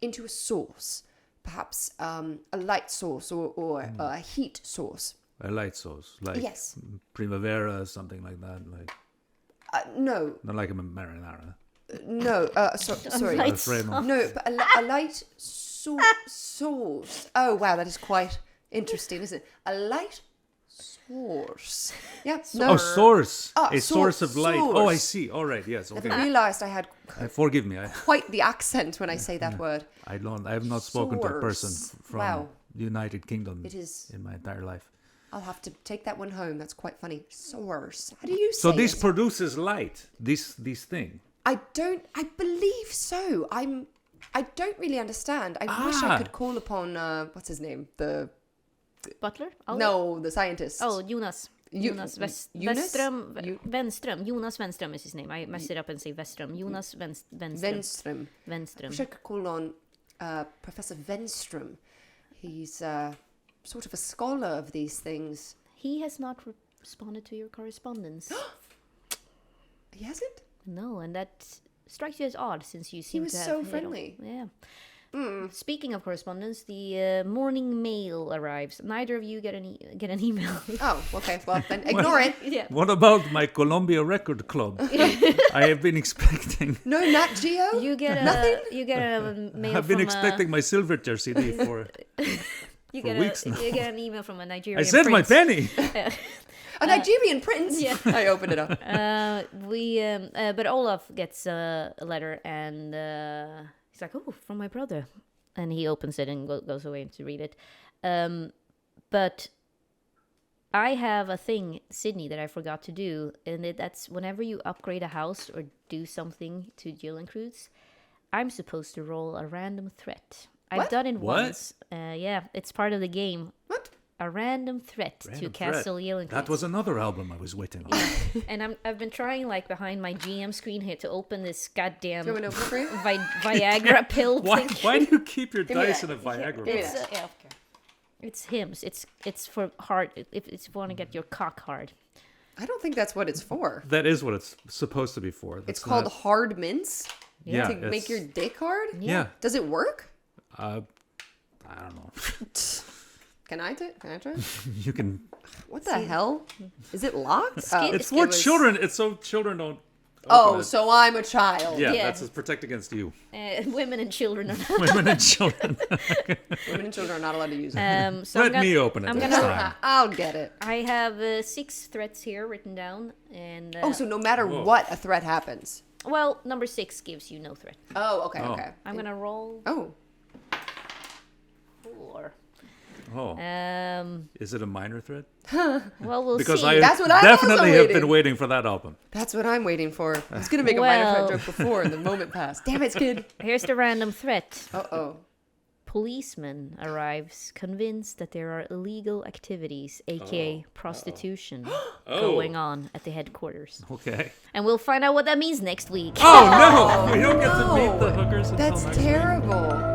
into a source. Perhaps a light source or a heat source. A light source, like Yes. Primavera, something like that. Like No. not like a marinara. No. Sorry. light Afraid not. No, but a light source. Oh, wow, that is quite interesting, isn't it? A light source. Yeah. No. Oh, source. A source of light. source. Oh, I see. All right. Yes. I Okay. realized I had Forgive me. quite the accent when I say that word. I have not spoken to a person Source. from Wow. the United Kingdom It is- in my entire life. I'll have to take that one home. That's quite funny. Source. How do you say So this it? produces light. This thing. I believe so. I don't really understand. I wish I could call upon, what's his name? The Butler? No, the scientist. Oh, Jonas. Jonas Jonas? Wenström. Jonas Wenström is his name. I mess it up and say Westrom. Jonas Wenström. Wenström. I wish I could call on Professor Wenström. He's sort of a scholar of these things. He has not responded to your correspondence. He hasn't? No, and that strikes you as odd since you seem was to have... so friendly. Yeah. Speaking of correspondence, the morning mail arrives. Neither of you get an email. Oh, okay. Well, then ignore it. Yeah. What about my Columbia Record Club? I have been expecting. No Nat Geo? You get Nothing? You get a mail I've been from expecting my Silverchair CD for weeks now. You get an email from a Nigerian I said my prince. penny. A Nigerian prince? Yeah. I opened it up. But Olaf gets a letter and he's like, "Oh, from my brother," and he opens it and goes away to read it. But I have a thing, Sydney, that I forgot to do, and that's whenever you upgrade a house or do something to Gyllenkreutz, I'm supposed to roll a random threat. I've What? done it What? once. Yeah, it's part of the game. What? A random threat to Castle Gyllenkreutz. That was another album I was waiting on. And I've been trying, like, behind my GM screen here to open this goddamn Do you want me to open it for you? Viagra pill Why, thing. why do you keep your me dice that. in a Viagra Give me box? that. Yeah, okay. It's hymns. It's for hard. If it's want to get your cock hard. I don't think that's what it's for. That is what it's supposed to be for. It's That's called not- hard mints? Yeah, To make your dick hard? Yeah. Does it work? I don't know. Can I try it? You can. What the hell? Is it locked? It's for children. It's so children don't. Oh, open it. so I'm a child. Yeah, Yeah. that's to protect against you. Women and children are not. Women and children. Women and children are not allowed to use it. So Let me open it I'm this gonna- time. I'll get it. I have 6 threats here written down, and Oh, so no matter what, a threat happens. well, number 6 gives you no threat. Oh, okay, Oh. okay. I'm gonna roll Oh, 4. Oh, is it a minor threat? Well, we'll Because see. I That's what I'm definitely also have been waiting. waiting for that album. that's what I'm waiting for. I was gonna make a minor Well. threat joke before, and the moment passed. Damn it, Skid. Here's the random threat. Uh-oh. Policeman arrives convinced that there are illegal activities, aka prostitution, going on at the headquarters. Okay. And we'll find out what that means next week. Oh no! We don't get to meet the hookers until That's next week. terrible.